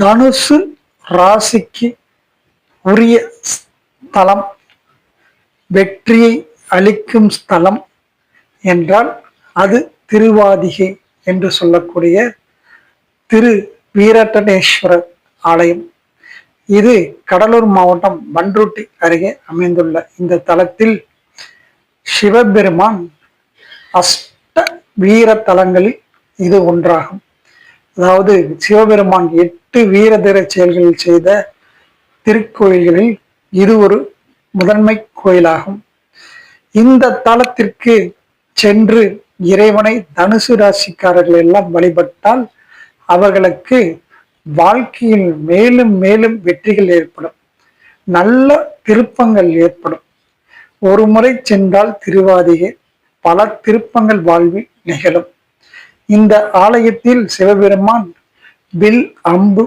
தனுசு ராசிக்கு உரிய ஸ்தலம், வெற்றியை அளிக்கும் ஸ்தலம் என்றால் அது திருவாதிகை என்று சொல்லக்கூடிய திரு வீரட்டனேஸ்வரர் ஆலயம். இது கடலூர் மாவட்டம் பண்ருட்டி அருகே அமைந்துள்ள இந்த தலத்தில் சிவபெருமான் அஷ்ட வீர தலங்களில் இது ஒன்றாகும். அதாவது சிவபெருமான் 8 வீரதீர செயல்களில் செய்த திருக்கோயில்களில் இது ஒரு முதன்மை கோயிலாகும். இந்த தலத்திற்கு சென்று இறைவனை தனுசு ராசிக்காரர்கள் எல்லாம் வழிபட்டால் அவர்களுக்கு வாழ்க்கையில் மேலும் மேலும் வெற்றிகள் ஏற்படும், நல்ல திருப்பங்கள் ஏற்படும். ஒரு முறை சென்றால் திருவாதிகை பல திருப்பங்கள் வாழ்வில் நிகழும். இந்த ஆலயத்தில் சிவபெருமான் வில் அம்பு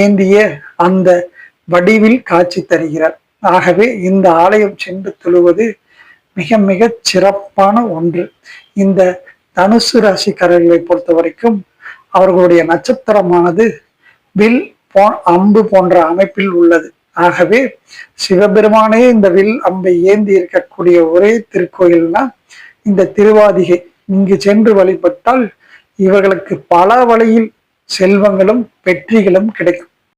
ஏந்திய அந்த வடிவில் காட்சி தருகிறார். ஆகவே இந்த ஆலயம் சென்று தொழுவது மிக மிக சிறப்பான ஒன்று. இந்த தனுசு ராசிக்காரர்களை பொறுத்த வரைக்கும் அவர்களுடைய நட்சத்திரமானது வில் அம்பு போன்ற அமைப்பில் உள்ளது. ஆகவே சிவபெருமானே இந்த வில் அம்பை ஏந்தி இருக்கக்கூடிய ஒரே திருக்கோயில்னா இந்த திருவாதிகை. இங்கு சென்று வழிபட்டால் இவர்களுக்கு பல வழியில் செல்வங்களும் வெற்றிகளும் கிடைக்கும்.